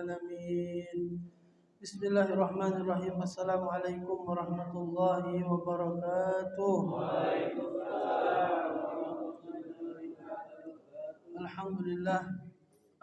العالمين. بسم الله الرحمن الرحيم. Assalamualaikum warahmatullahi wabarakatuh.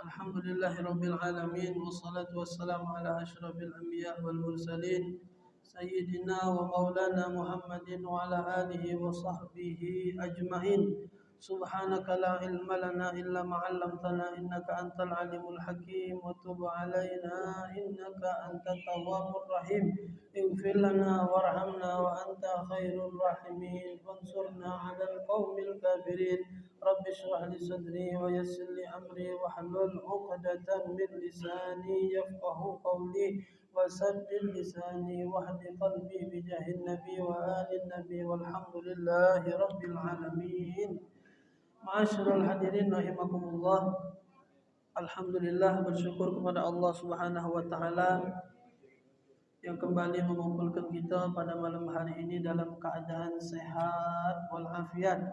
Alhamdulillahi rabbil alamin, wassalatu wassalamu ala asyrafil anbiya wal mursalin sayyidina wa maulana Muhammadin wa ala alihi wa sahbihi ajma'in. Subhanaka la ilma lana illa ma 'allamtana innaka antal alimul hakim wa tub 'alaina innaka antat tawwabur rahim. Ighfir lana warhamna wa anta khairur rahimin wansurna 'alal qaumil kafirin. Rabbi shrah li sadri wa yassir li amri wahlul 'uqdatam min lisani yafqahu qawli wasaddid lisani wahdi qalbi bijahin nabi wa alin nabi walhamdulillahi rabbil alamin. Ma'asyiral hadirin rahimakumullah. Alhamdulillah, bersyukur kepada Allah Subhanahu wa taala yang kembali mengumpulkan kita pada malam hari ini dalam keadaan sehat walafiat,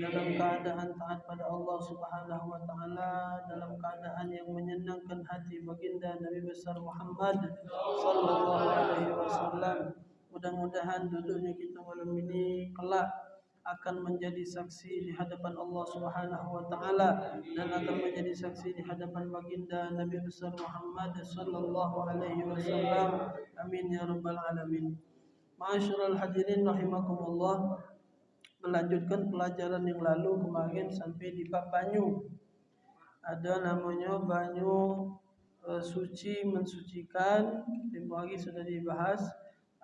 dalam keadaan taat pada Allah Subhanahu wa taala, dalam keadaan yang menyenangkan hati baginda Nabi besar Muhammad sallallahu alaihi wasallam. Mudah-mudahan duduknya kita malam ini kelak akan menjadi saksi di hadapan Allah Subhanahu wa taala dan akan menjadi saksi di hadapan baginda Nabi besar Muhammad sallallahu alaihi wasallam. Amin ya rabbal alamin. Ma'asyiral hadirin rahimakumullah. Melanjutkan pelajaran yang lalu kemarin sampai di bab banyu. Ada namanya banyu suci, mensucikan, tempoh hari sudah dibahas.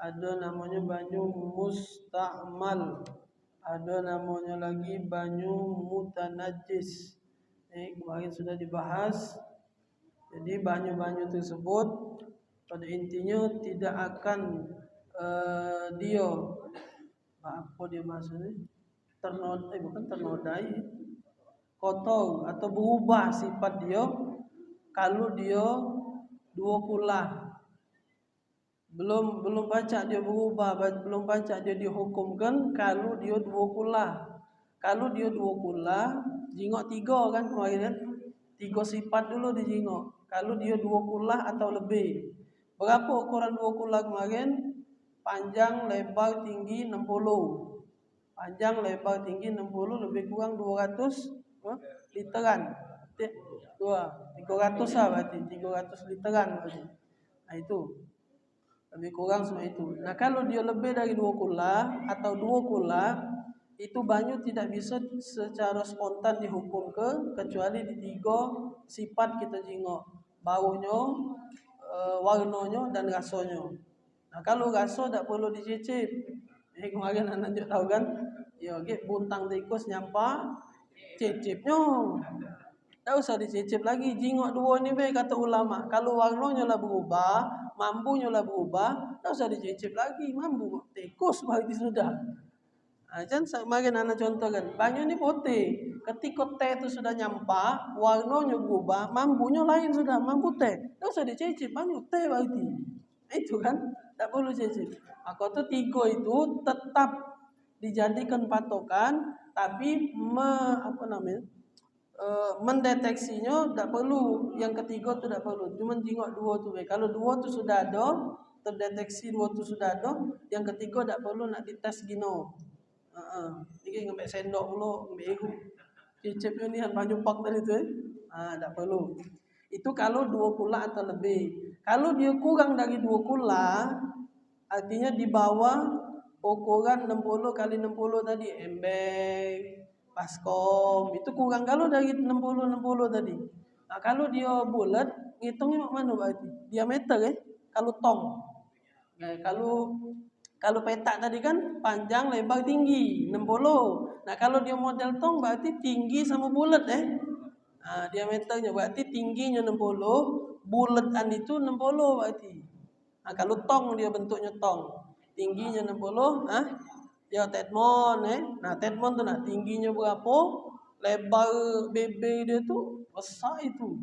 Ada namanya banyu musta'mal. Ada namanya lagi banyu mutanajjis. Kemarin sudah dibahas. Jadi banyu-banyu tersebut pada intinya tidak akan dia apa dia maksudnya ternodai, kotor atau berubah sifat dia kalau dia dua kulah. Belum baca dia berubah, belum baca dia dihukumkan kalau dia dua kulah. Kalau dia dua kulah, jingok tiga kan kemarin kan? Tiga sifat dulu dijingok. Kalau dia dua kulah atau lebih. Berapa ukuran dua kulah kemarin? Panjang, lebar, tinggi 60. Panjang, lebar, tinggi 60, lebih kurang 200 literan. 300 lah berarti, 300 literan berarti. Nah itu. Lebih kurang semua itu. Nah kalau dia lebih dari 2 kula atau 2 kula, itu banyu tidak bisa secara spontan dihukum kecuali di 3 sifat kita jingok. Baunya, warnanya dan rasanya. Nah kalau rasa tak perlu dicicip. Kemarin anak juga tahu kan? Ya, buntang tikus nyampa cicipnya. Tak usah dicicip lagi. Jingok dua ni kata ulama. Kalau warnanya lah berubah, mambunya lah berubah, tak usah dicicip lagi. Mambu tikus berarti sudah. Jangan semakin anak contoh kan. Banyu ni putih. Ketika teh itu sudah nyampa, warnanya berubah, mambunya lain sudah. Mambu teh. Tak usah dicicip. Banyu teh berarti. Itu kan. Tak perlu cicip. Aku tu 3 itu tetap dijadikan patokan, tapi mendeteksinya tak perlu. Yang ketiga tu tak perlu. Cuma jingok 2 tu. Kalau 2 tu sudah ada, terdeteksi 2 tu sudah ada, yang ketiga tak perlu nak dites gino. Ini ngambil sendok pula, ngambil ihu. Cicipnya ni banyu pak tadi tu tak perlu. Itu kalau 2 kula atau lebih. Kalau dia kurang dari 2 kula, artinya di bawah ukuran 60 kali 60 tadi, embeng, baskom, itu kurang kalau dari 60 tadi. Nah, kalau dia bulat, ngitungnya mana berarti? Diameter kalau tong. Kalau petak tadi kan panjang, lebar, tinggi 60. Nah, kalau dia model tong berarti tinggi sama bulat Nah, diameternya berarti tingginya 60, bulatan itu 60 berarti. Nah, kalau tong dia bentuknya tong, tingginya 60, dia tetmon Nah, tetmon tu nak tingginya berapa? Lebar bebe dia tu besar itu.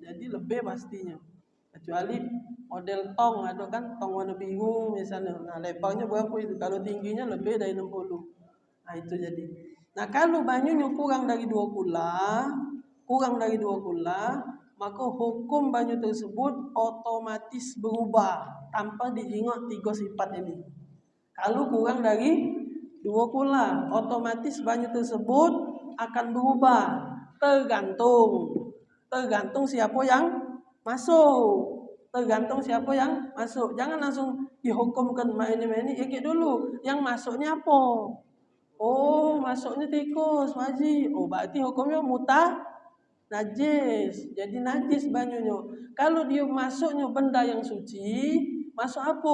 Jadi lebih pastinya. Kecuali model tong ada kan, tong warna biru misalnya. Nah, lebarnya berapa itu? Kalau tingginya lebih dari 60. Nah, itu jadi. Nah, kalau banyunya kurang dari 2 kula, maka hukum banyu tersebut otomatis berubah tanpa dijengok 3 sifat ini. Kalau kurang dari 2 kula, otomatis banyu tersebut akan berubah tergantung siapa yang masuk. Tergantung siapa yang masuk. Jangan langsung dihukumkan ini. Ikut dulu. Yang masuknya apa? Oh, masuknya tikus, Maji. Oh, berarti hukumnya najis. Jadi najis banyunya. Kalau dia masuknya benda yang suci, masuk apa?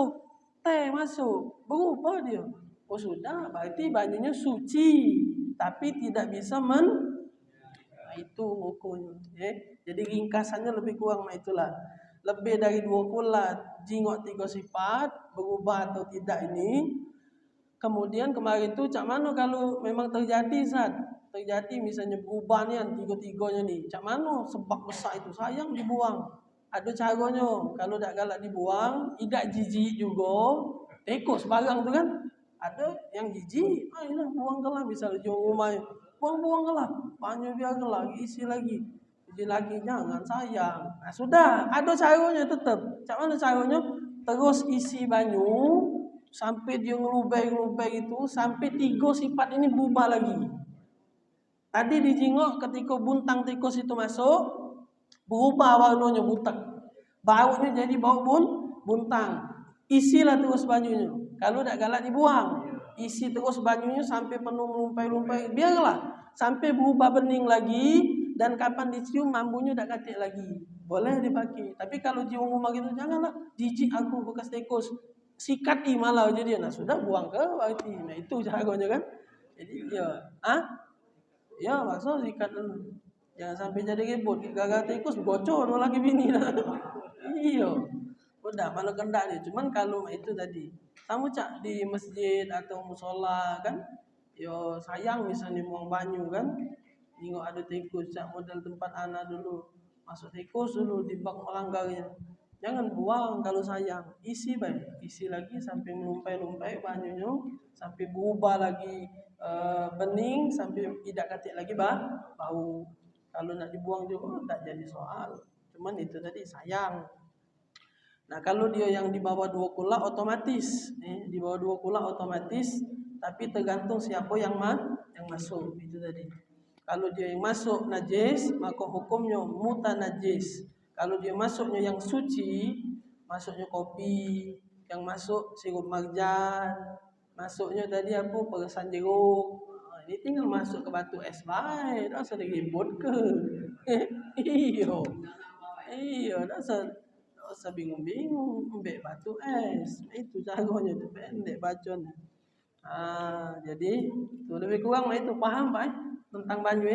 Teh masuk. Berubah dia. Oh, sudah. Berarti banyunya suci. Tapi tidak bisa itu hukumnya. Jadi ringkasannya lebih kurang itulah. Lebih dari 2 kula jingok 3 sifat, berubah atau tidak ini. Kemudian kemarin itu cak mana kalau memang terjadi terjadi misalnya berubah nih 3-3-nya nih. Cak mana sebab besar itu sayang dibuang. Ada caranya. Kalau tak galak dibuang, tidak jijik juga. Tikus barang tu kan. Ada yang jijik, ayolah buang kelah misalnya jual rumah. Buang-buang kelah. Banyak biar kelah, isi lagi. Isi lagi jangan sayang. Nah, sudah, ada caranya tetap. Cak mana caranya? Terus isi banyu sampai dia ngelubah itu sampai 3 sifat ini berubah lagi. Tadi dijengok ketika buntang tikus itu masuk, berubah warnanya butek. Baunya jadi bau buntang. Isilah terus banyunya. Kalau tak galak dibuang. Isi terus banyunya sampai penuh melumpai-lumpai. Biarlah sampai berubah bening lagi dan kapan dicium mambunya tak katik lagi. Boleh dipakai. Tapi kalau cium rumah gitu janganlah. Jijik aku bekas tikus. Sikat malah jadi. Nah sudah buang ke berarti. Nah itu caranya kan. Jadi ya maksud sikat dulu. Jangan sampai jadi ribut. Gagal tikus bocor lagi bini. Iya. Udah malu kendak dia. Cuman kalau itu tadi, kamu cak di masjid atau musola kan, yo sayang misalnya buang banyu kan, tengok ada tikus, cak model tempat anak dulu, masuk tikus dulu di bak melanggarnya. Jangan buang kalau sayang, isi baik, isi lagi sampai melumpai-lumpai banyunya, sampai berubah lagi bening, sampai tidak katik lagi bau. Kalau nak dibuang juga tak jadi soal. Cuman itu tadi sayang. Nah kalau dia yang di bawah 2 kula otomatis, di bawah 2 kula otomatis, tapi tergantung siapa yang masuk itu tadi. Kalau dia yang masuk najis, maka hukumnya mutanajis. Kalau dia masuknya yang suci, masuknya kopi, yang masuk sirup marjan, masuknya tadi apa peresan jeruk. Ini tinggal masuk ke batu es baik, dah sedang ribut ke. Iya, dah usah bingung-bingung, ambek batu es. Itu caranya tu pendek bacanya. Jadi tu lebih kurang itu paham Pak tentang banyu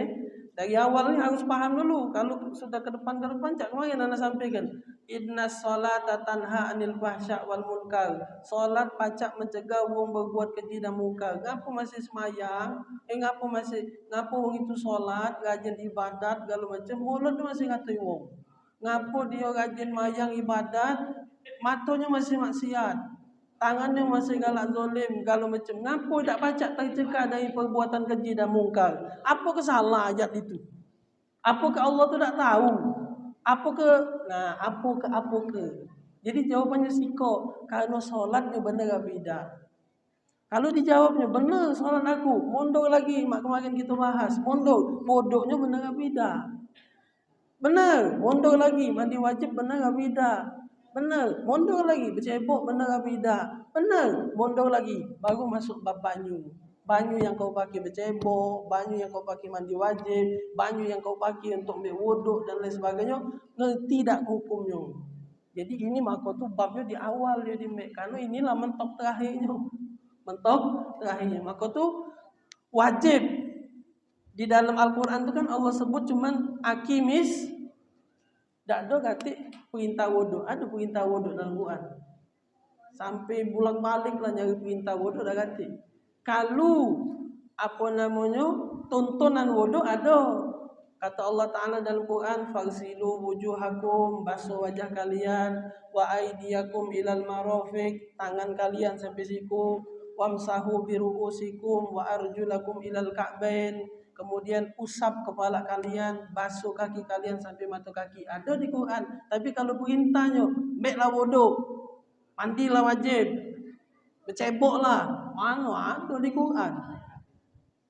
Dari awal ni harus paham dulu. Kalau sudah ke depan cak kemarin anda sampaikan. Inna salata tanha anil fahsya wal munkar. Salat pacak mencegah wong berbuat keji dan munkar. Ngapo masih semayang? Ngapo wong itu salat, rajin ibadat, segala macam mulut masih ngatai wong. Ngapo dia rajin mayang ibadat, matonya masih maksiat, tangannya masih galak zolim, kalau macam ngapo tak pacak tercegah dari perbuatan keji dan mungkar. Apa kesalah ayat itu? Apa ke Allah tu tak tahu? Apa ke? Jadi jawabannya siko, kalau solatnya benar beda. Kalau dijawabnya benar solat aku, mundur lagi, mak kemarin kita bahas, mundur, bodohnya benar beda. Benar, mundur lagi, mandi wajib benar beda. Benar, mundur lagi, bercebok benar beda. Benar, mundur lagi, baru masuk bab banyu. Banyu yang kau pakai bercebok, banyu yang kau pakai mandi wajib, banyu yang kau pakai untuk ambil wuduk dan lain sebagainya, ngerti tak hukumnya. Jadi ini maka tu babnya di awal dia dimek, karena inilah mentok terakhirnya. Mentok terakhirnya, maka tu wajib. Di dalam Al-Quran itu kan Allah sebut cuman akimis. Tak ada kata perintah wuduk. Ada perintah wuduk dalam Quran. Sampai bulan balik lah nyari perintah wuduk dah kata. Kalau tuntunan wuduk ada. Kata Allah Ta'ala dalam Quran, Fagsilu wujuhakum, basuh wajah kalian, wa aidiyakum ilal marafiq, tangan kalian sampai siku, wamsahu biru'usikum wa arjulakum ilal ka'bain. kemudian usap kepala kalian, basuh kaki kalian sampai mata kaki. Ada di Quran. Tapi kalau perintahnya, baiklah wudu, mandilah wajib, berceboklah, mana ada di Quran.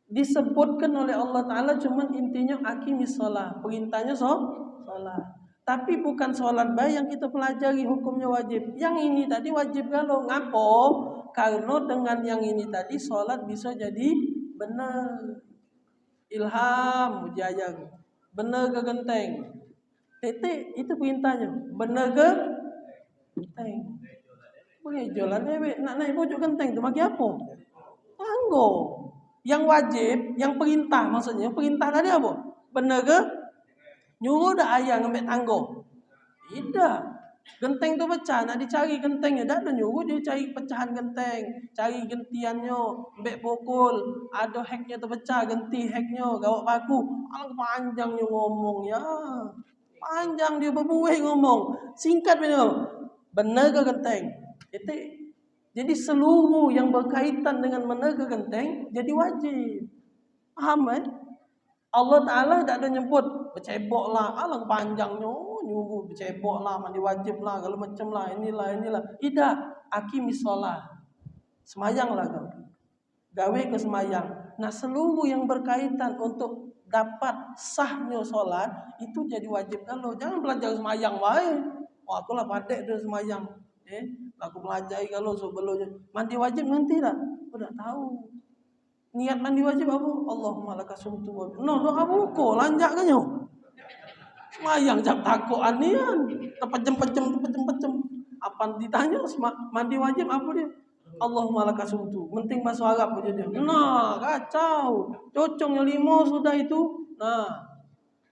Disebutkan oleh Allah Ta'ala cuman intinya aqimis shalah, perintahnya sholat. Tapi bukan sholat baik yang kita pelajari hukumnya wajib. Yang ini tadi wajib kalau ngapo? Karena dengan yang ini tadi sholat bisa jadi benar. Ilham mujayang, benar ke genteng. Titik itu perintahnya. Benar ke genteng. Boleh jualan nak naik pojok genteng tu bagi apa? Tanggo. Yang wajib, yang perintah maksudnya, perintah tadi apa? Benar ke? Nyuruh dah ayah ngambil tanggo. Tidak. Genteng tu pecah, nak dicari gentengnya. Dah nyuruh dia cari pecahan genteng. Cari gentiannya, ambil pukul. Ada heknya terpecah, genti heknya. Gawak paku. Alang panjangnya ngomong ya. Panjang dia berbuih ngomong. Singkat benar. Benar ke genteng? Itu. Jadi seluruh yang berkaitan dengan menaga genteng jadi wajib. Paham kan? Allah Ta'ala tak ada nyebut bercebok lah, alang panjangnya nyuruh bercebok lah, mandi wajib lah, kalau macam lah, inilah. Tidak, aqimis shalah. Semayang lah kau. Gawe ke semayang. Nah seluruh yang berkaitan untuk dapat sahnya sholat itu jadi wajib kalau. Jangan belajar semayang wae. Wah aku lah padek dia semayang. Aku pelajari kalau sebelumnya mandi wajib nanti tak? Aku tak tahu. Niat mandi wajib apa? Allahumma lakasumtu wa. No, doa buku lanjak kan yo. Semayang jap takut anian. Terpejem. Apa ditanya mandi wajib apa dia? Allahumma lakasumtu. Penting bahasa Arab aja dia. Nah, kacau. Cocongnya 5 sudah itu. Nah.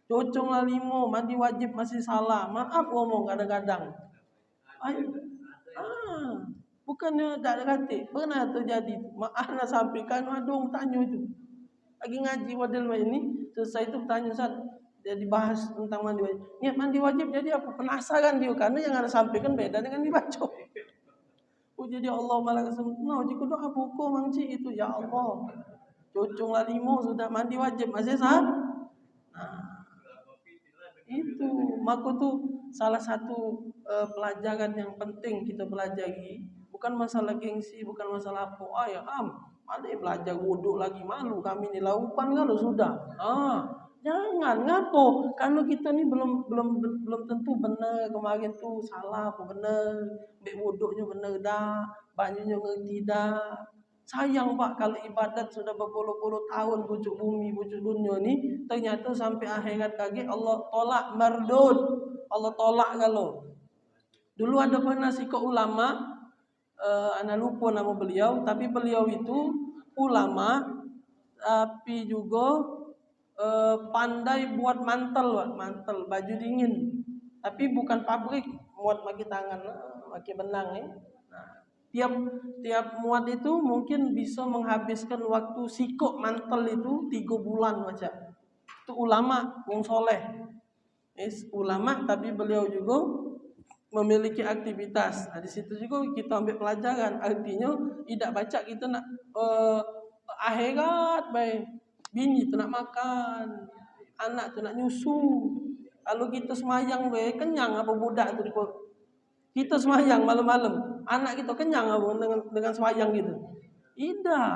Coconglah 5, mandi wajib masih salah. Maaf ngomong kadang-kadang. Bukannya tak ada kata. Pernah terjadi. Ana sampaikan adung tanya itu. Lagi ngaji model ini, selesai itu bertanya Ustaz, dia dibahas tentang mandi wajib. Niat mandi wajib jadi apa? Penasaran dia karena yang ana sampaikan beda dengan dibaca. Jadi Allah malah no, jika doa buku mangci itu ya Allah. Coconglah 5 sudah mandi wajib masih sah. Nah, itu maka tuh salah satu pelajaran yang penting kita pelajari. Bukan masalah gengsi, bukan masalah apa. Ya ada belajar wudhu lagi malu kami ni laupan kalau sudah. Jangan ngapo. Kalau kita ni belum tentu benar. Kemarin tu salah apa benar. Ambil wudhunya benar dah. Banyunya ngerti dah. Sayang Pak kalau ibadat sudah berpuluh-puluh tahun pucuk bumi, pucuk dunia ni ternyata sampai akhirat lagi Allah tolak mardud. Allah tolak kalau. Dulu ada pernah sikap ulama, ana lupa nama beliau, tapi beliau itu ulama tapi juga pandai buat mantel baju dingin. Tapi bukan pabrik, muat pakai tangan, pakai benang Nah, tiap muat itu mungkin bisa menghabiskan waktu sikok mantel itu 3 bulan macam. Itu ulama wong soleh. Ulama tapi beliau juga memiliki aktivitas. Di situ juga kita ambil pelajaran. Artinya tidak baca kita nak akhirat baik. Bini tu nak makan, anak tu nak nyusu. Kalau kita semayang baik kenyang apa budak tu kita semayang malam-malam. Anak kita kenyang apa dengan semayang gitu. Tidak.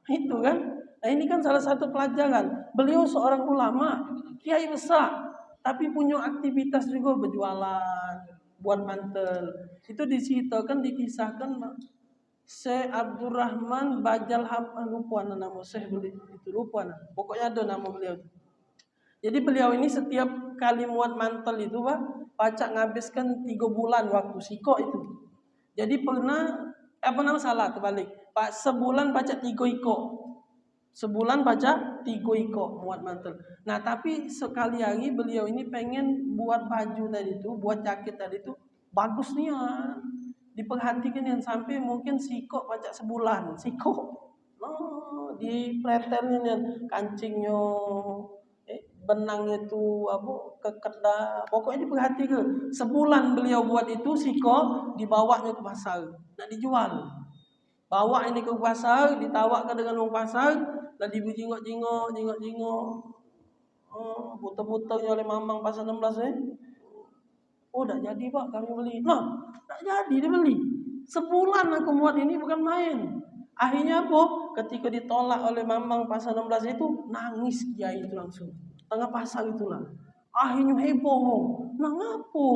Itu kan. Nah ini kan salah satu pelajaran. Beliau seorang ulama, kiai besar, tapi punya aktivitas juga berjualan, buat mantel. Itu diceritakan, dikisahkan Syekh Abdurrahman Bajal lupa nama Syekh beliau itu lupa. Pokoknya ada nama beliau. Jadi beliau ini setiap kali muat mantel itu Pak, pacak ngabiskan 3 bulan waktu sikok itu. Jadi pernah salah terbalik. Pak sebulan pacak 3 ikok. Sebulan baca 3 ikok muat mantel. Nah tapi sekali hari beliau ini pengen buat baju tadi itu, buat jaket tadi itu bagus nih ya. Diperhatikan yang sampai mungkin sikok baca sebulan. Sikok. Di pretelnya nih kancingnya, benangnya itu keket dah. Pokoknya diperhatikan. Sebulan beliau buat itu sikok, dibawanya ke pasar. Nak dijual. Bawa ini ke pasar, ditawarkan dengan orang pasar. Dah jingok. Oh, putar-putarnya oleh mamang pasal 16 Oh, tak jadi pak kami beli. Nah, tak jadi dia beli. Sebulan aku muat ini bukan main. Akhirnya apa? Ketika ditolak oleh mamang pasal 16 itu, nangis kiai itu langsung. Tengah pasar itulah. Akhirnya heboh. Nah, ngapo?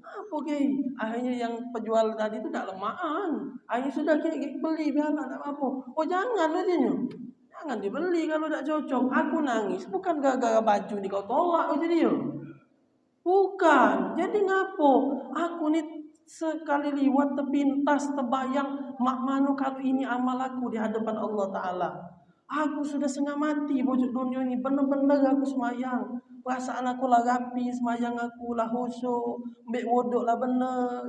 Apa kiai? Akhirnya yang penjual tadi itu tak lemahan. Akhirnya sudah kiai beli biarlah tak apa. Oh, jangan katanya. Jangan dibeli kalau tak cocok. Aku nangis bukan gara-gara baju ni kau tolak oh jadi yo. Bukan. Jadi ngapo? Aku ni sekali liwat terpintas terbayang mak manu kalau ini amal aku di hadapan Allah Taala. Aku sudah setengah mati bojok dunia ini. Benar-benar aku semayang. Perasaan aku lah rapi, semayang aku lah khusyuk, mbek wuduk lah benar,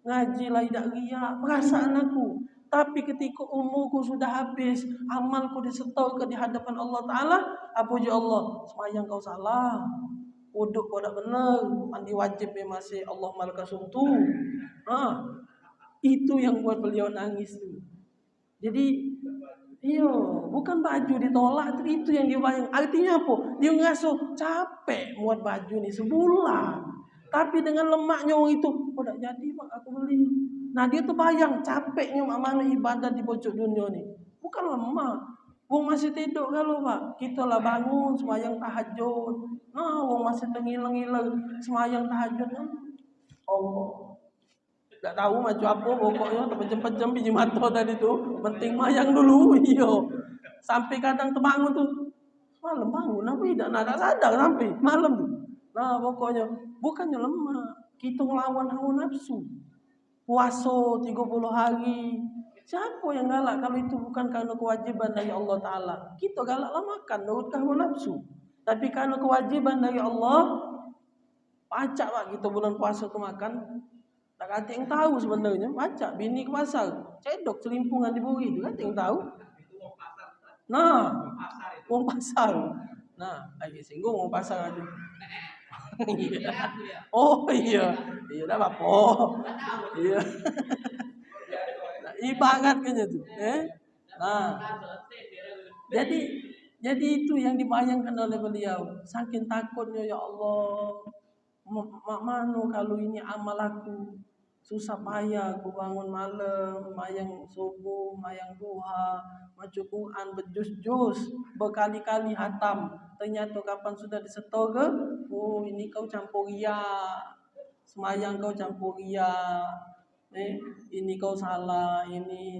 ngaji lah tidak riak. Perasaan aku. Tapi ketika umurku sudah habis, amalku disetorkan di hadapan Allah Taala, apa je Allah? Semayang kau salah. Wuduk kau tak benar, mandi wajib masih Allah malaka sumtu. Itu yang buat beliau nangis tu. Jadi, bukan baju ditolak, itu yang dia bayang. Artinya apa? Dia ngasuh capek muat baju ni sebulan. Tapi dengan lemaknya orang itu, tak jadi pak aku beli. Nah dia tu bayang capeknya mana ibadah di pojok dunia ni. Bukan lemak. Wong masih tidur kalau pak, kita lah bangun semayang tahajud. Wong masih tengilang-ilang semayang tahajud. Allah. Tak tahu macam apa pokoknya terpejam-pejam biji mata tadi tu. Penting mayang dulu. Sampai kadang terbangun tu. Malam bangun apa tidak? Nah tak sadar sampai malam tu. Nah pokoknya bukannya lemah. Kita ngelawan hawa nafsu. Puasa 30 hari. Siapa yang galak kalau itu bukan karena kewajiban dari Allah Ta'ala? Kita galaklah makan, nurut hawa nafsu. Tapi karena kewajiban dari Allah, pacak pak kita bulan puasa tu makan. Tak kata yang tahu sebenarnya. Pacak bini ke pasar. Cedok celimpungan di buri tu. Kata yang tahu. Nah, wong pasar. Nah, lagi singgung wong pasar aja. Oh iya. Iya dah apa? Iya. Ibarat kayaknya tu. Nah. Jadi itu yang dibayangkan oleh beliau. Saking takutnya ya Allah. Mano kalau ini amal aku. Susah payah aku bangun malam, mayang subuh, mayang duha, baca Quran berjus-jus, berkali-kali hatam. Ternyata kapan sudah disetor ke? Oh, ini kau campur riak. Semayang kau campur riak. Ini kau salah, ini.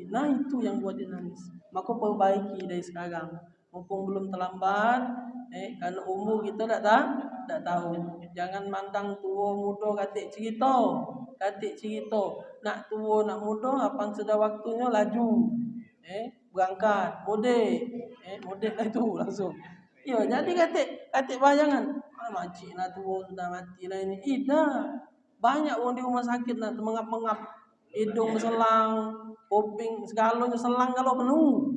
Nah, itu yang buat dia nangis. Maka perbaiki dari sekarang. Mumpung belum terlambat, karena umur kita tak tahu. Jangan mandang tua muda katik cerita. Nak tua nak muda, apa sudah waktunya laju. Berangkat, modek lah itu langsung. Jadi katik bayangan. Makcik nak tua sudah mati lah ini. Tidak. Banyak orang di rumah sakit nak mengap-mengap. Hidung berselang, kuping segalanya selang kalau penuh.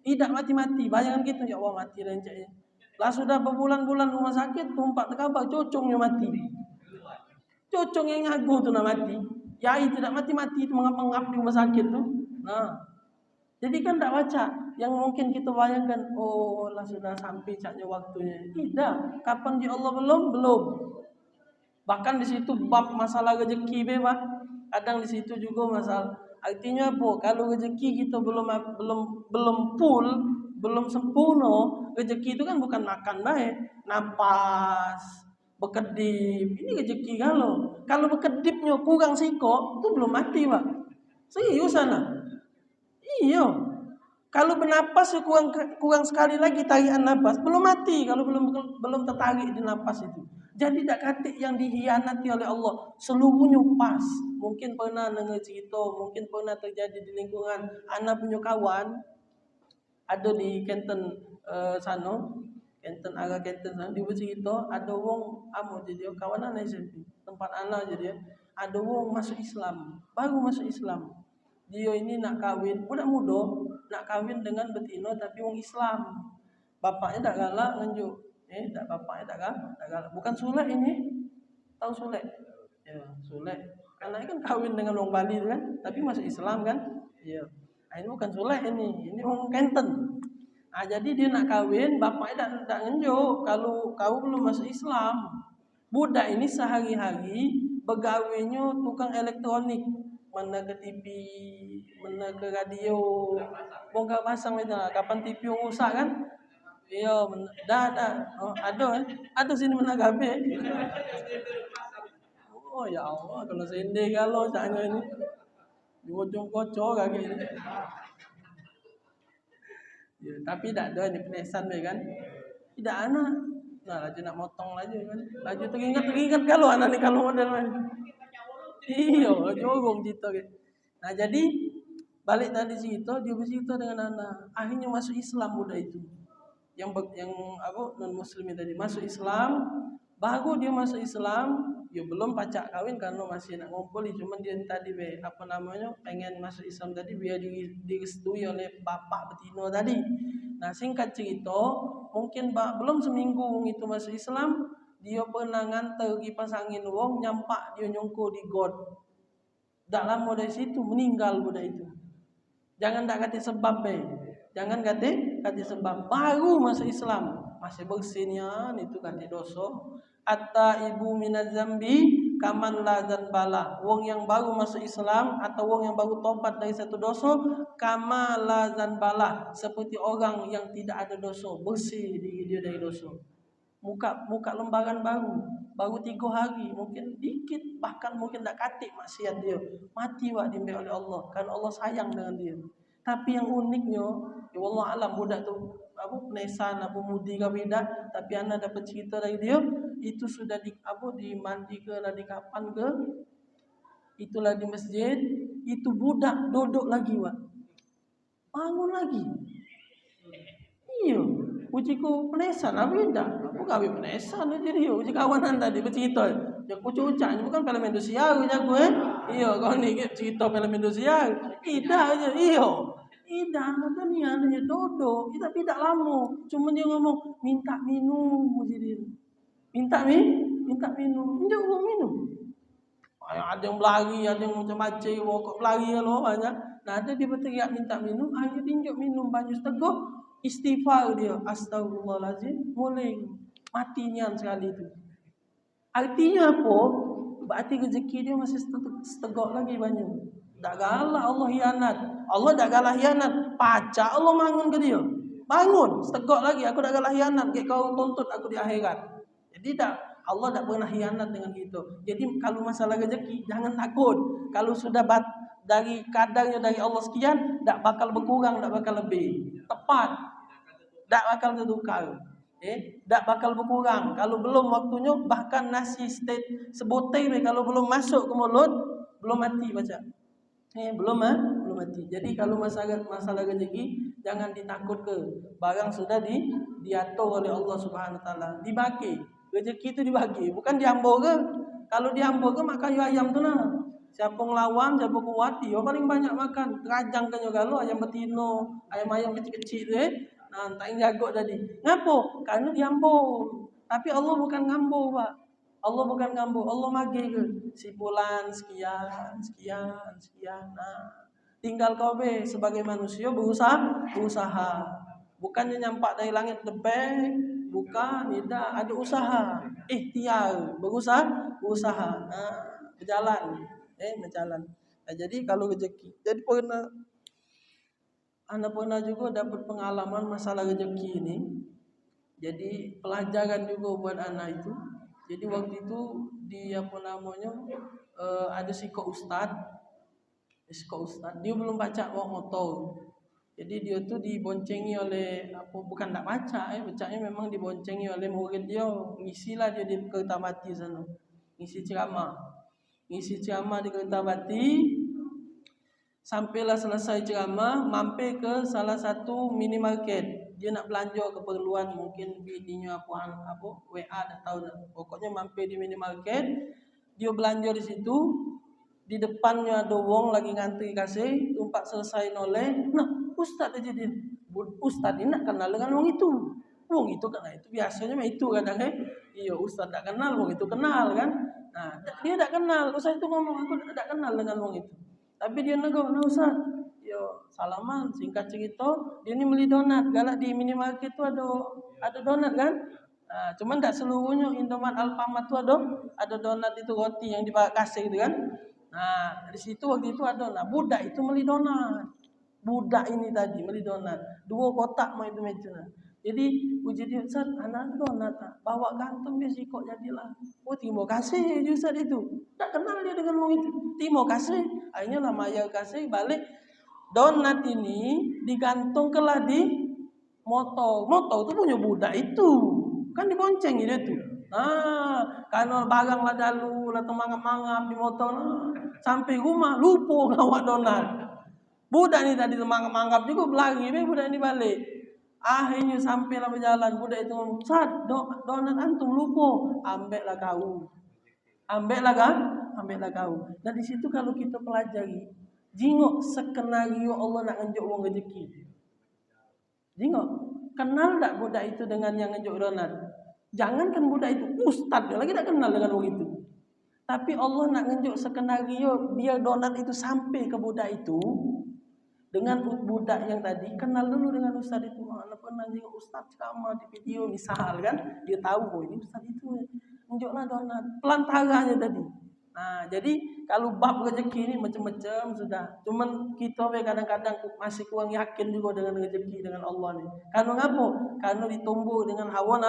Tidak mati-mati. Bayangan gitu, ya Allah mati lah enciknya. Lah sudah berbulan-bulan rumah sakit, tumpak terkabar, cocongnya mati. Cocong yang ngagu tu nak mati. Yai tidak mati-mati itu mengap-mengap di rumah sakit tu. Nah, jadi kan tak baca. Yang mungkin kita bayangkan, oh lah sudah sampai caknya waktunya. Tidak. Kapan di Allah belum. Bahkan di situ bab masalah rezeki bebas. Kadang di situ juga masalah. Artinya apa? Kalau rezeki kita belum full, belum sempurna, rezeki itu kan bukan makan baik, napas, berkedip. Ini rezeki kalau berkedipnya kurang siko, itu belum mati, Pak. Seriusan lah. Iya. Kalau bernapas kurang sekali lagi tarikan napas, belum mati kalau belum tertarik di napas itu. Jadi tak katik yang dihianati oleh Allah seluruhnya pas. Mungkin pernah dengar cerita, mungkin pernah terjadi di lingkungan anak punya kawan ada di Kenten sana, Kenten arah Kenten sana dia bercerita ada wong jadi kawan anak SMP, tempat anak jadi ada wong masuk Islam, baru masuk Islam. Dia ini nak kahwin, budak muda nak kahwin dengan betina tapi wong Islam. Bapaknya tak galak nganjuk. Bapaknya tak galak. Bukan sulek ini. Tahu sulek? Ya, sulek. Anaknya kan kahwin dengan orang Bali kan, tapi masuk Islam kan? Iya. Nah, ini bukan sulek ini. Ini orang Kenten. Jadi dia nak kawin, bapaknya tak ngenjuk kalau kau belum masuk Islam. Budak ini sehari-hari begawainya tukang elektronik, mana ke TV, mana ke radio, bongkar pasang itu. Kapan TV yang rusak kan? Iya, dah. Oh, ada sini mana gabe. Oh ya Allah, kalau sendiri kalau saya ini, ujung kocok kaki ini. Ya, tapi tak ada ni penesan dia kan. Tidak anak. Nah, laju nak motong laju kan. Laju teringat kalau anak ni kalau model main. Iya, jorong cerita kan. Nah, jadi balik tadi cerita, dia bercerita dengan anak. Akhirnya masuk Islam budak itu. Yang non muslim tadi masuk Islam, baru dia masuk Islam, dia belum pacak kawin karena masih nak ngumpul, cuma dia tadi pengen masuk Islam tadi biar direstui oleh bapak betina tadi. Nah, singkat cerita, mungkin belum seminggu itu masuk Islam, dia pernah nganter kipas angin wong nyampak dia nyongko di got. Tak lama dari situ meninggal budak itu. Jangan tak kata sebab Jangan kata sebab baru masuk Islam, masih bersihnya itu kata dosa. Atta ibu minaz zambi kaman la zanbala. Wong yang baru masuk Islam atau wong yang baru tobat dari satu dosa, kama la zanbala, seperti orang yang tidak ada dosa, bersih diri dia dari dosa. Muka lembaran baru 3 hari, mungkin dikit, bahkan mungkin tak katik maksiat dia, mati diambil oleh Allah, karena Allah sayang dengan dia. Tapi yang uniknya, ya Allah alam budak tu penesan, mudi ke tidak, tapi anak dapat cerita dari dia, itu sudah dimandi ke, di kapan ke, itulah di masjid, itu budak duduk lagi, bangun lagi. Iya, ujiku penesan, tidak. Aku kawin penesan aja dia. Uji kawanan tadi bercerita. Ya aku cucak, bukan film Indonesia aku Iya, kau ni cerita film Indonesia. Tidak aja, iya. Tidak, ada ni adanya duduk. Kita tidak lama. Cuma dia ngomong minta minum uji dia. Minta minum. Dia mau minum. Ada yang berlari, ada yang macam-macam, kok berlari kalau banyak. Nah, ada dia berteriak minta minum, akhirnya tinjau minum banyak setengah. Istighfar dia, astagfirullahaladzim, mulai matinya sekali itu. Artinya apa? Berarti rezeki dia masih setegak lagi banyak. Tak galah Allah hianat. Allah tak galah hianat. Pacak Allah bangun ke dia. Bangun, setegak lagi. Aku tak galah hianat. Kau tuntut aku di akhirat. Jadi Allah tak pernah hianat dengan itu. Jadi kalau masalah rezeki, jangan takut. Kalau sudah dari kadarnya dari Allah sekian, tak bakal berkurang, tak bakal lebih. Tepat, tak bakal tertukar, tak bakal berkurang. Kalau belum waktunya, bahkan nasi sebotai kalau belum masuk ke mulut, belum mati baca. Belum mati. Jadi kalau masalah rezeki, jangan ditakut ke. Barang sudah diatur oleh Allah Subhanahu Wa Taala, dibagi. Rezeki itu dibagi, bukan diambil ke. Kalau diambil ke makan ayam tu nah. Siapa ngelawan, siapa kuat, dia paling banyak makan. Terajang kan juga lo ayam betina, ayam kecil-kecil Nah, tak jago tadi. Ngapo? Karena diambil. Tapi Allah bukan ngambil, Pak. Allah bukan ngambil, Allah magi ke. Si bulan sekian. Nah, tinggal kau sebagai manusia berusaha. Bukannya nyampak dari langit lebih, bukan, tidak, ada usaha. Ikhtiar, berusaha. Nah, berjalan. Nah, jadi kalau rezeki, jadi Anda pernah juga dapat pengalaman masalah rezeki ini. Jadi pelajaran juga buat anak itu. Jadi waktu itu dia ada psiko ustad. Dia belum baca motor. Jadi dia tuh diboncengi oleh bukan tak baca, bacanya memang diboncengi oleh murid dia. Ngisilah dia di Kereta Bati sana. Ngisi ceramah di Kereta Bati. Sampailah selesai ceramah, mampir ke salah satu minimarket. Dia nak belanja keperluan, mungkin bininya WA tak tahu dah. Pokoknya mampir di minimarket, dia belanja di situ. Di depannya ada wong lagi ngantri kasih, tumpak selesai noleh. Nah, ustaz aja dia. Ustaz ini nak kenal dengan wong itu. Wong itu kenal itu biasanya itu kadang iya ustaz tak kenal, wong itu kenal kan. Nah, dia tak kenal. Ustaz itu ngomong aku tak kenal dengan wong itu. Tapi dia negur, nah Ustaz, yo salaman, singkat cerita dia ni beli donat. Galak di minimarket tu ada donat kan? Cuman tak seluruhnya Indomaret Alfamart tu ada donat itu roti yang dipakai kasih gitu kan. Nah, di situ waktu itu ada budak itu beli donat. Budak ini tadi beli donat. 2 kotak mau itu meja. Jadi uji dia, Ustaz, anak donat tak? Bawa kantong dia sikok jadilah. Oh, terima kasih Ustaz itu. Tak kenal dia dengan orang itu. Terima kasih. Akhirnya lah Maya kasih balik. Donat ini digantungkanlah di motor. Motor tu punya budak itu. Kan dibonceng dia tu. Karena barang lah dalu, lah temangap-mangap di motor. Sampai rumah lupa ngawak donat. Budak ni tadi temangap-mangap juga berlari. Budak ni balik. Akhirnya sampailah berjalan. Budak itu ngomong, Ustaz, donat antum lupa. Ambillah kau. Ambillah kau. Dan di situ kalau kita pelajari, jingok skenario Allah nak ngenjuk wong rezeki. Jingok, kenal tak budak itu dengan yang ngenjuk donat? Jangankan budak itu, ustaz dia lagi tak kenal dengan orang itu. Tapi Allah nak ngenjuk skenario biar donat itu sampai ke budak itu. Dengan budak yang tadi kenal dulu dengan ustaz itu. Mana pernah jenguk ustaz sama di video misal kan, dia tahu oh ini ustaz itu. Nunjuklah donat pelantaranya tadi. Nah, jadi kalau bab rezeki ini macam-macam sudah. Cuman kita kadang-kadang masih kurang yakin juga dengan rezeki dengan Allah ni. Karena ngapa? Karena ditumbuh dengan hawa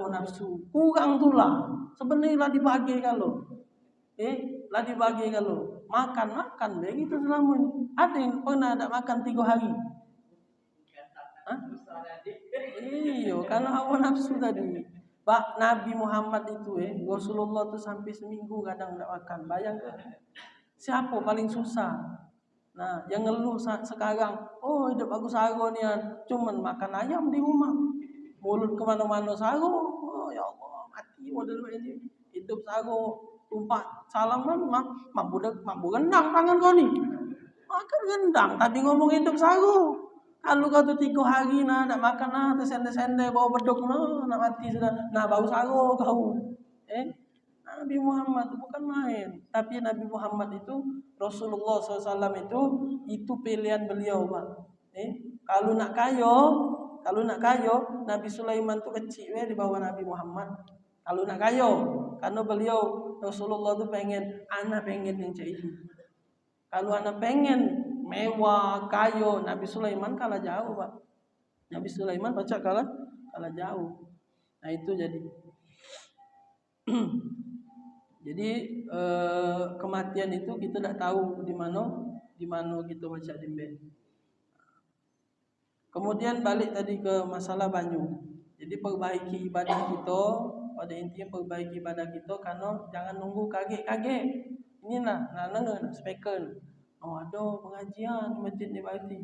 nafsu. Kurang itulah. Sebenarnya lah dibagi kalau. Lah dibagi kalau. Makan begitu selama ini. Ada yang pernah ada makan 3 hari? Iya, karena hawa nafsu tadi. Pak Nabi Muhammad itu Rasulullah tu sampai seminggu kadang tak makan. Bayangkan. Siapa paling susah? Nah, yang ngeluh sekarang, oh hidup aku sago ni, cuman makan ayam di rumah. Mulut kemana-mana sago. Oh ya Allah, mati model ini. Hidup sago, tumpah salaman, mak gendang tangan kau ni. Makan gendang, tapi ngomong hidup sago. Kalau kau tu 3 hari nak makan tersendai-sendai bawa beduk nak mati sudah. Nah bau sago kau. Nabi Muhammad itu bukan main. Tapi Nabi Muhammad itu Rasulullah SAW itu pilihan beliau, Pak. Kalau nak kayo, Nabi Sulaiman tu kecil di bawah Nabi Muhammad. Kalau nak kayo, karena beliau Rasulullah tu anak pengen yang cak ini. Kalau anak pengen mewah, kayo, Nabi Sulaiman kalah jauh, Pak. Nabi Sulaiman baca kalah jauh. Nah itu jadi. Jadi kematian itu kita tidak tahu di mana kita baca dimbe. Kemudian balik tadi ke masalah banyu. Jadi perbaiki ibadah kita, pada intinya perbaiki ibadah kita karena jangan nunggu kaget-kaget. Inilah nak speaker. Oh ada pengajian di masjid ni berarti.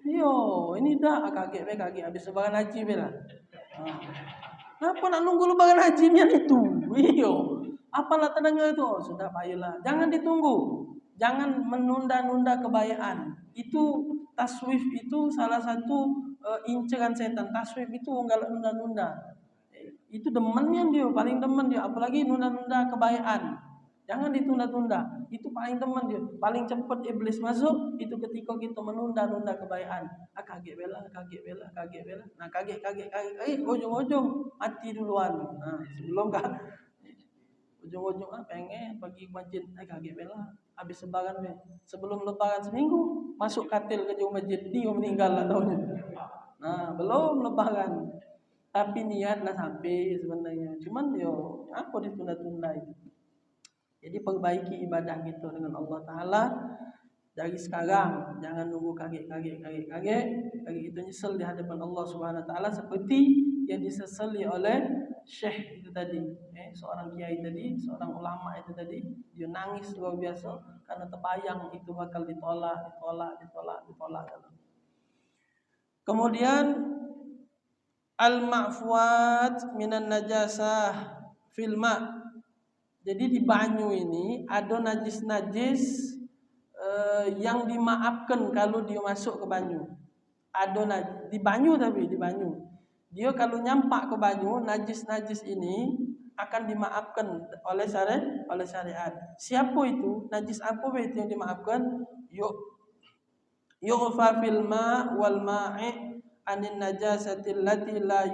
Yo, ini dah kaget habis sebarang haji bela. Kenapa nak nunggu lebaran hajinya itu? Iyo. Apalah tenangnya itu? Oh, sudah baiklah. Jangan ditunggu. Jangan menunda-nunda kebaikan. Itu taswif itu salah satu inceran setan. Taswif itu enggak nunda-nunda. Itu demennya dia, paling demen dia. Apalagi nunda-nunda kebaikan. Jangan ditunda-tunda. Itu paling teman dia. Paling cepat iblis masuk itu ketika kita menunda-nunda kebaikan. Kaget bela. Nah, kaget. Ujung-ujung mati duluan. Nah, sebelum ujung-ujung pengen pergi masjid. Kaget bela. Habis lebaran sebelum lebaran seminggu masuk katil ke jauh masjid dia meninggal lah tahunnya. Nah, belum lebaran. Tapi niatlah sampai sebenarnya. Cuman apa ditunda-tunda itu? Jadi perbaiki ibadah kita dengan Allah Ta'ala dari sekarang. Jangan nunggu kaget. Lagi itu nyesel di hadapan Allah Subhanahu Wa Ta'ala seperti yang disesali oleh Syekh itu tadi. Seorang kiai tadi, seorang ulama itu tadi. Dia nangis luar biasa karena terbayang itu bakal ditolak. Kemudian al-ma'fuat minan najasah fil ma'. Jadi di banyu ini ada najis-najis yang dimaafkan kalau dia masuk ke banyu. Ada di banyu dia kalau nyampak ke banyu, najis-najis ini akan dimaafkan oleh syariat. Siapa itu? Najis apa itu yang dimaafkan? yu'fa fil ma wal ma'i anin najasati allati la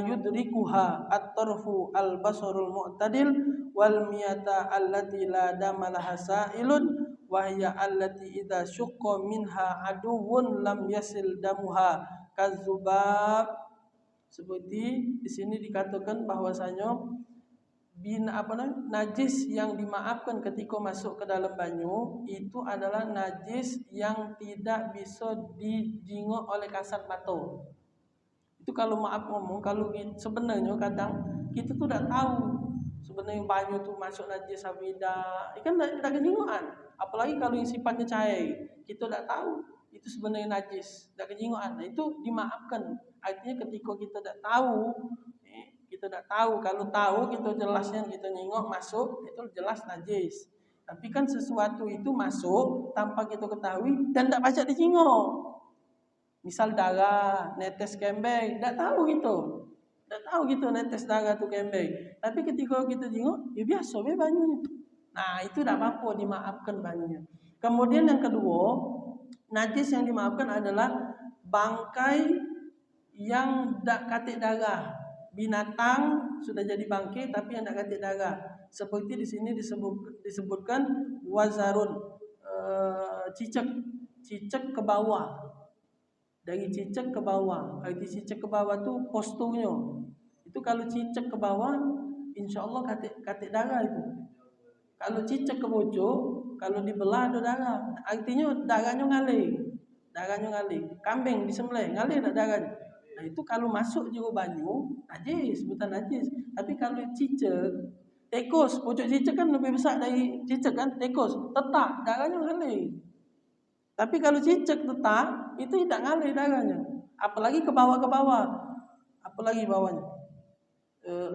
yudrikuha at-tarfu al-basarul mu'tadil wal miyata allati la damalaha sa'ilun wa hiya allati idza syaqqa minha aduwwun lam yasil damuha kazubab. Seperti di sini dikatakan bahwasanya najis yang dimaafkan ketika masuk ke dalam banyu itu adalah najis yang tidak bisa dijingok oleh kasat mata. Itu kalau maaf ngomong, kalau sebenarnya kadang kita tuh tidak tahu sebenarnya banyu tuh masuk najis apa tidak. Ikan tidak kejingokan. Apalagi kalau yang sifatnya cair, kita tidak tahu itu sebenarnya najis, tidak kejingokan. Nah, itu dimaafkan. Artinya ketika kita tidak tahu, kalau tahu kita jelasnya kita nyingok masuk itu jelas najis. Tapi kan sesuatu itu masuk tanpa kita ketahui dan tidak pacak dicingok. Misal darah, netes kembang, tidak tahu gitu netes darah tu kembang. Tapi ketika kita jingok, ya biasa be banyunya. Nah itu tidak apa-apa, dimaafkan banyunya. Kemudian yang kedua, najis yang dimaafkan adalah bangkai yang tidak katik darah. Binatang sudah jadi bangkai tapi yang tidak katik darah. Seperti di sini disebutkan wazarun, cicak ke bawah. Dari cicak ke bawah. Arti cicak ke bawah tu posturnya. Itu kalau cicak ke bawah, insya Allah katik darah itu. Kalau cicak ke pojok, kalau dibelah ada darah. Artinya darahnya ngalir. Kambing disembelih ngalir tak darahnya. Nah itu kalau masuk juga banyu, najis, bukan najis. Tapi kalau cicak, tikus, pojok cicak kan lebih besar dari cicak kan, tikus, tetap darahnya ngalir. Tapi kalau cicak tetap, itu tidak ngalir darahnya. Apalagi ke bawah. Apalagi bawahnya.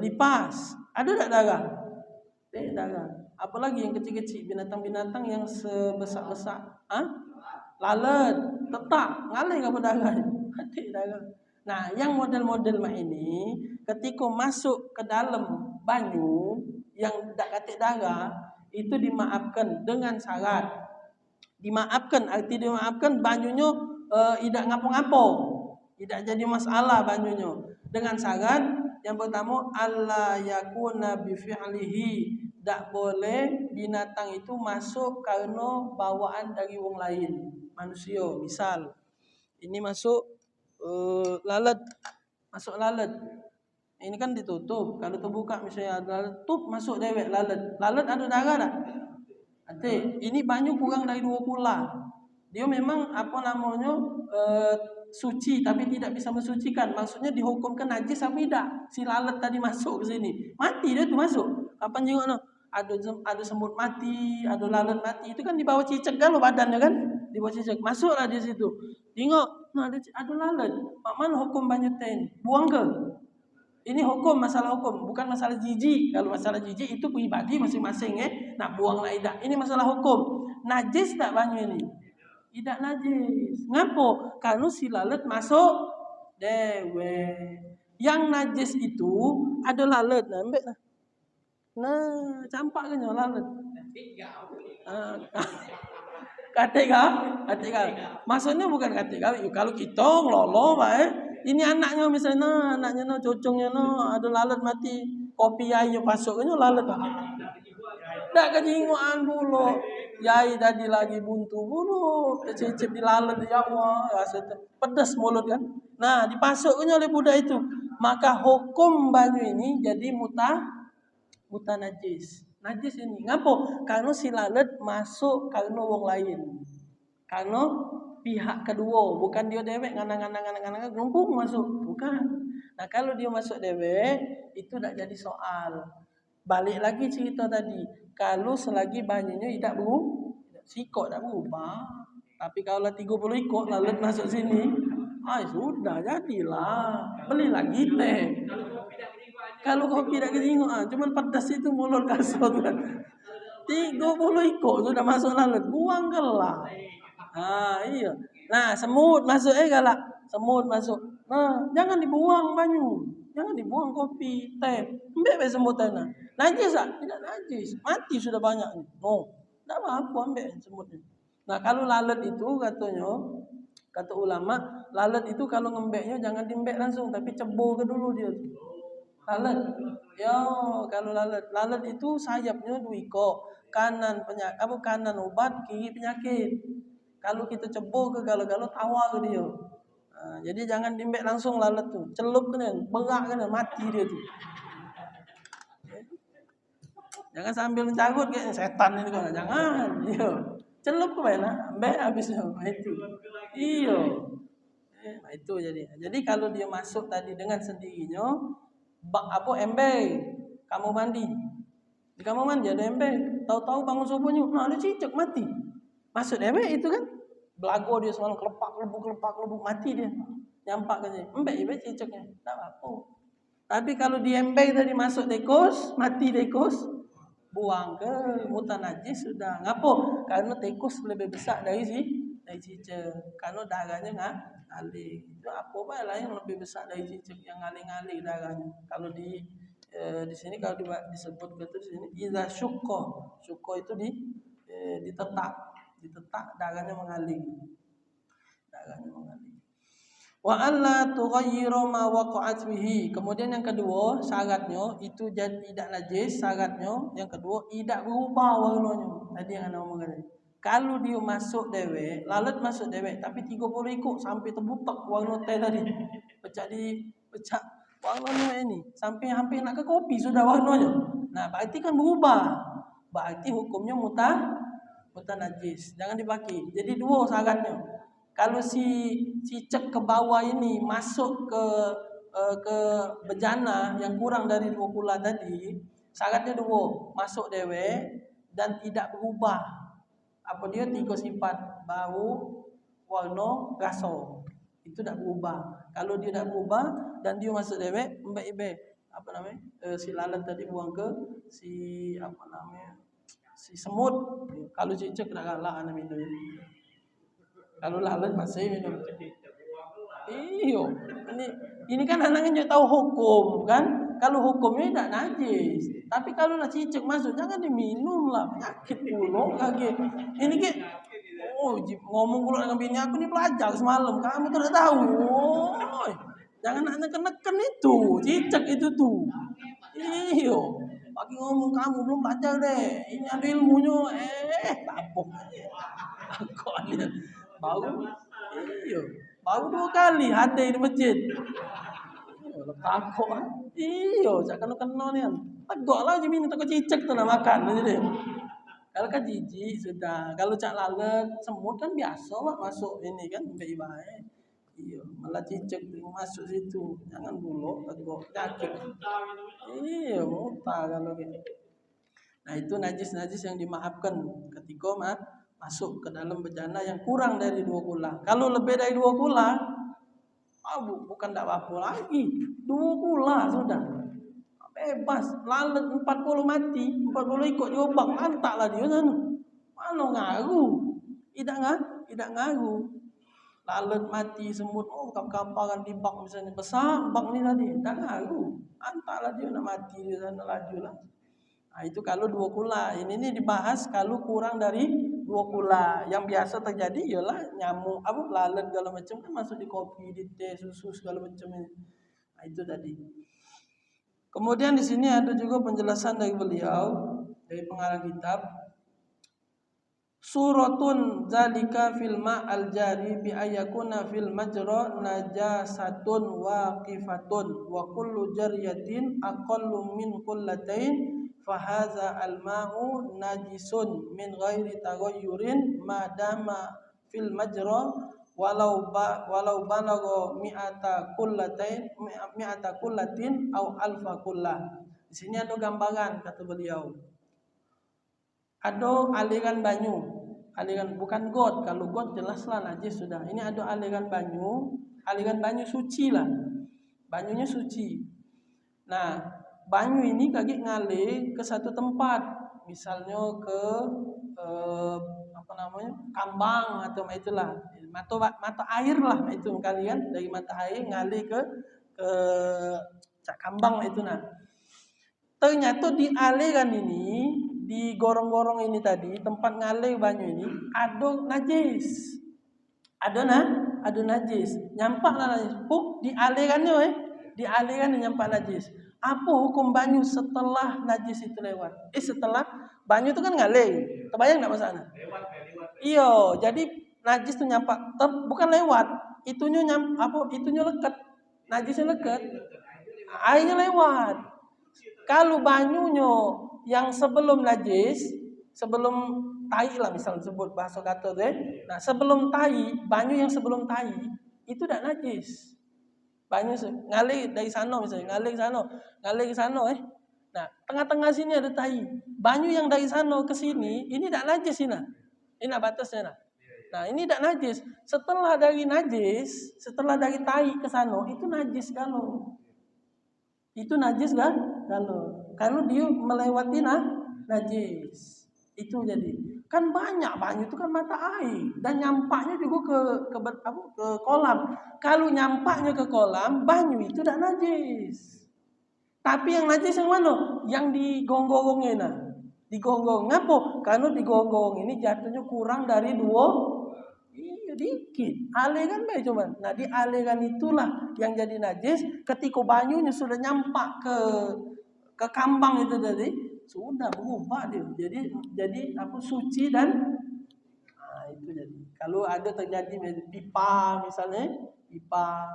Lipas, ada tak darah? Tidak darah. Apalagi yang kecil-kecil, binatang-binatang yang sebesar-besar. Lalat, tetap ngalir ke darahnya. Ada darah. Nah, yang model-model ini ketika masuk ke dalam banyu yang tidak katik darah itu dimaafkan dengan syarat. Arti dimaafkan banyunya tidak ngapo-ngapo, tidak jadi masalah banyunya. Dengan syarat yang pertama alla yakuna bi fi'lihi, tak boleh binatang itu masuk karena bawaan dari wong lain, manusia. Misal ini masuk lalat. Ini kan ditutup. Kalau terbuka misalnya ada lalat, masuk dewek lalat. Lalat ada darah tak? Ada. Ini banyu kurang dari 2 kula. Dia memang suci tapi tidak bisa mensucikan. Maksudnya dihukumkan najis apa tidak? Si lalat tadi masuk ke sini. Mati dia tu masuk. Kapan jengok no? Ada semut mati, ada lalat mati. Itu kan di bawah cicak kan lo badannya kan? Di bawah cicak. Masuklah di situ. Tengok, ada lalat. Mak mana hukum banyu teh? Buang ke? Ini hukum, masalah hukum, bukan masalah jijik. Kalau masalah jijik itu pribadi masing-masing nak buang lah tidak. Ini masalah hukum. Najis tak banyu ini? Tidak najis. Ngapo? Karena si lalat masuk dewe. Yang najis itu ada lalat. Nah, ambil lah. Nah, campak kan lalat. Katik kau. Maksudnya bukan katik kau. Kalau kita ngelolo ini anaknya misalnya, cucungnya ada lalat mati, kopi ayo masuknya lalat. Dak kejingoan dulu. Yai tadi lagi buntu bulu, kecicip di lalat ya Allah, rasa pedas mulut kan. Nah, dipasuknya oleh budak itu. Maka hukum banyu ini jadi muta najis. Najis ini. Ngapo? Karena si lalat masuk karena wong lain. Karena pihak kedua, bukan dia dewek nganang gelumpung masuk, bukan. Nah, kalau dia masuk dewek itu tidak jadi soal. Balik lagi cerita tadi, kalau selagi banyunya tidak sikok tak berubah. Tapi kalau 30 ikut lalat masuk sini, sudah jadilah. Beli lagi teh. Kalau kopi tidak kejingokan, cuman pedas itu mulut kasut kan. 30 ikut sudah masuk lalat, buang kelah. Iya. Nah, semut masuk galak. Semut masuk. Nah, jangan dibuang banyu. Jangan dibuang kopi, teh. Ambil semut tanah. Najis tak? Tidak najis. Mati sudah banyak ni. Oh, tak apa-apa ambil semutnya. Nah kalau lalat itu kata ulama, lalat itu kalau ngembeknya jangan diembek langsung, tapi cebur ke dulu dia. Lalat, yo kalau lalat itu sayapnya dua ekor, kanan kanan obat, kiri penyakit. Kalau kita cebur ke galau-galau tawa ke dia. Nah, jadi jangan diembek langsung lalat tuh, celup kan, berak kan, mati dia tuh. Jangan sambil mencagut kayak setan ini kan, jangan. Iya. Celup ke mana? Mbak habisnya itu. Iya. Nah itu jadi. Jadi kalau dia masuk tadi dengan sendirinya, apa ember, kamu mandi. Di kamar mandi ada ember. Tahu-tahu bangun subuhnya, nah ada cicak mati. Masuk ember itu kan, belago dia semalam kelepak kelebuk mati dia. Nyampak ke sini. Ember cicaknya. Tak apa. Tapi kalau di ember tadi masuk tikus, mati tikus, buang ke mutan najis sudah. Ngapo? Karena tikus lebih besar dari cicak. Karena darahnya ngalir. Itu apa bah lah yang lebih besar dari cicak yang ngalir darahnya. Kalau di sini kalau disebut gitu di sini iza syukko itu ditetak darahnya mengalir. Wa alla tughayyiru ma waqa'at bihi. Kemudian yang kedua, syaratnya itu jadi tidak najis, syaratnya yang kedua tidak berubah warnanya. Tadi yang ana omong tadi. Kalau dia masuk dewek, lalat masuk dewek tapi 30 ikut sampai terbutak warna teh tadi. Pecah warnanya ini sampai hampir nak ke kopi sudah warnanya. Nah, berarti kan berubah. Berarti hukumnya najis. Jangan dipakai. Jadi dua syaratnya. Kalau si cicak ke bawah ini masuk ke bejana yang kurang dari 2 kula tadi, syaratnya dua, masuk dewe dan tidak berubah. Apa dia 3 sifat, bau, warna, rasa. Itu tidak berubah. Kalau dia tidak berubah dan dia masuk dewe, si lalat tadi buang ke si semut. Kalau cicak tidak kalah anak minum. Kalau lalat masih minum. Iyo, ini kan anaknya tahu hukum kan? Kalau hukumnya tidak najis. Tapi kalau nak cicak masuk jangan diminum lah, penyakit pula lagi. Ini ke ngomong pula dengan bini aku ni belajar semalam. Kamu tidak tahu. Jangan nak neken itu, cicak itu tuh. Iyo, pagi ngomong kamu belum belajar deh. Ini ada ilmunya. Tabok. Kok lihat. Baru 2 kali hadir di masjid. Takut. Jangan kena ni kan. Tegak lah je minum takut cicak tu nak makan jadi. Kalau kan jijik sudah. Kalau cak lalat semut kan biasa lah masuk ini kan baik-baik. Malah cicak tu masuk situ. Jangan buluk tegak sakit. Muntah kalau gitu. Nah, itu najis-najis yang dimaafkan ketika masuk ke dalam bejana yang kurang dari 2 kula. Kalau lebih dari 2 kula, bukan tak apa lagi. 2 kula sudah. Bebas. Lalat 40 mati, 40 ikut diobak, lantaklah dia sana. Mana ngaruh? Tidak ngaruh. Lalat mati, semut, kamparan di bak misalnya besar, bak ni tadi, tak ngaruh. Lantaklah dia nak mati di sana lajulah. Nah, itu kalau 2 kula. Ini dibahas kalau kurang dari 2 kula. Yang biasa terjadi ialah nyamuk, lalat segala macam kan masuk di kopi, di teh, susu segala macam ini. Nah, itu tadi. Kemudian di sini ada juga penjelasan dari beliau dari pengarang kitab. Suratun zalika fil ma'al jari bi ayakuna fil majra najasatun waqifatun wa kullu jaryatin aqallu min qullatain fahaza al-ma'u najisun min ghairi taghayyurin madama fil majra walau balagha mi'ata kullatin au alfa kullah. Di sini ada gambaran kata beliau. Ada aliran banyu, aliran bukan got. Kalau got jelaslah najis sudah. Ini ada aliran banyu suci lah. Banyunya suci. Nah, banyu ini kaki ngalir ke satu tempat, misalnya ke kambang atau itulah mata air lah itu kalian dari mata air ngalir ke kambang itu nah. Ternyata di aliran ini, di gorong-gorong ini tadi, tempat ngalir banyu ini ada najis. Ada najis. Nyampaklah najis. Di alirannya di aliran nyampak najis. Apa hukum banyu setelah najis itu lewat? Setelah banyu itu kan ngalir. Terbayang enggak masalahnya? Iya, jadi najis itu nyampak bukan lewat. Itunya leket. Najisnya leket. Airnya lewat. Kalau banyunya yang sebelum najis, sebelum tai lah misalnya sebut bahasa kata deh. Nah, sebelum tai, banyu yang sebelum tai itu tidak najis. Banyu ngalir dari sana misalnya, ngalir ke sana Nah, tengah-tengah sini ada tai. Banyu yang dari sana ke sini, ini tidak najis ini. Ini batasnya. Nah, ini tidak najis. Setelah dari tai ke sana, itu najis kalau. Itu najis kan? Kalau dia melewati najis. Itu jadi. Kan banyak banyu itu kan mata air dan nyampaknya juga ke kolam. Kalau nyampaknya ke kolam, banyu itu tidak najis. Tapi yang najis yang mana? Yang digonggongnya nah. Digonggong. Ngapa? Karena digonggong ini jatuhnya kurang dari 2. Iya dikit. Aliran baik cuman. Nah di aliran itulah yang jadi najis. Ketika banyunya sudah nyampak ke kambang itu tadi, sudah berubah dia. Jadi suci dan itu jadi. Kalau ada terjadi pipa misalnya, pipa.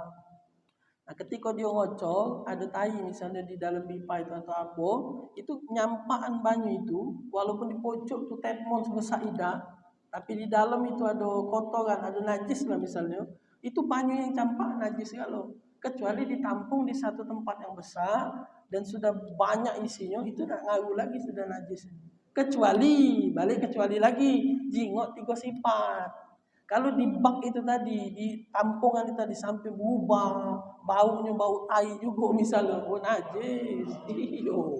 Nah ketika dia ngocok, ada tai misalnya di dalam pipa itu atau apa, itu nyampakan banyu itu, walaupun di pojok tuh tepmon sebesar ida, tapi di dalam itu ada kotoran, ada najis lah misalnya, itu banyu yang campak najis kalau. Kecuali ditampung di satu tempat yang besar dan sudah banyak isinya, itu tidak ngaruh lagi sudah najis. Kecuali lagi jingok 3 sifat. Kalau di bak itu tadi, di tampungan itu tadi sampai berubah, baunya bau air juga misalnya, najis. Iyo.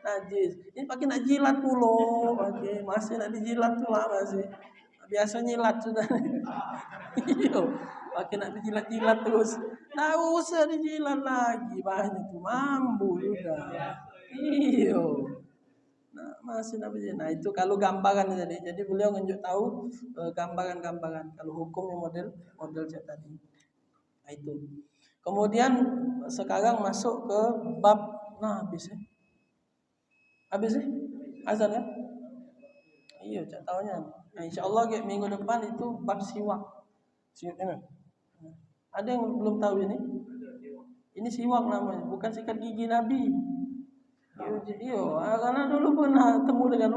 Najis. Ini pakai nak jilat pula, masih nak dijilat pula masih. Biasa nyilat sudah. Iyo. Pakai nak dijilat-jilat terus. Nah, usah dijilat lagi, banyak tuh mampu juga. Iyo. Nah, masih nak begini. Nah, itu kalau gambaran jadi beliau nunjuk tahu gambaran-gambaran. Kalau hukumnya model saya tadi. Nah, itu. Kemudian sekarang masuk ke bab habis ya. Habis ya? Azan ya? Iya, tak tahunya. Nah, insyaallah minggu depan itu bab siwak. Ada yang belum tahu ini? Ini siwak namanya, bukan sikat gigi Nabi. Iya, karena dulu pernah ketemu dengan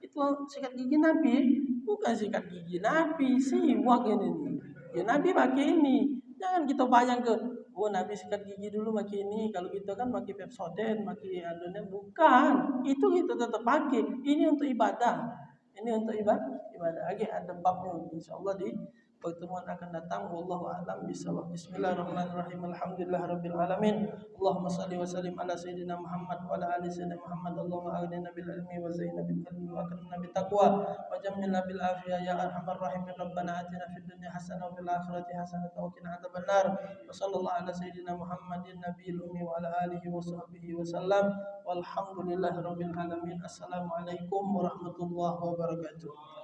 itu sikat gigi Nabi, bukan sikat gigi Nabi, siwak ini. Ya Nabi pakai ini. Jangan kita bayang ke, Nabi sikat gigi dulu pakai ini. Kalau kita kan pakai Pepsodent, pakai adonan, bukan. Itu kita tetap pakai. Ini untuk ibadah. Ini untuk ibadah. Lagi ada babnya insyaallah di pertemuan akan datang. Wallahu a'lam bishawab. Bismillahirrahmanirrahim. Alhamdulillahirabbil alamin. Allahumma shalli wa sallim ala sayyidina Muhammad wa ala ali sayyidina Muhammad. Allahumma aghnina bil ilmi wa zayyinna bil ilmi wa akrimna bit taqwa wa jammilna bil afiyah ya arhamar rahimin. Rabbana atina fid dunya hasanah wa fil akhirati hasanah wa qina adzabannar. Wa sallallahu ala sayyidina Muhammadin nabiyil ummi wa ala alihi wa sahbihi wa sallam. Walhamdulillahirabbil alamin. Assalamualaikum warahmatullahi wabarakatuh.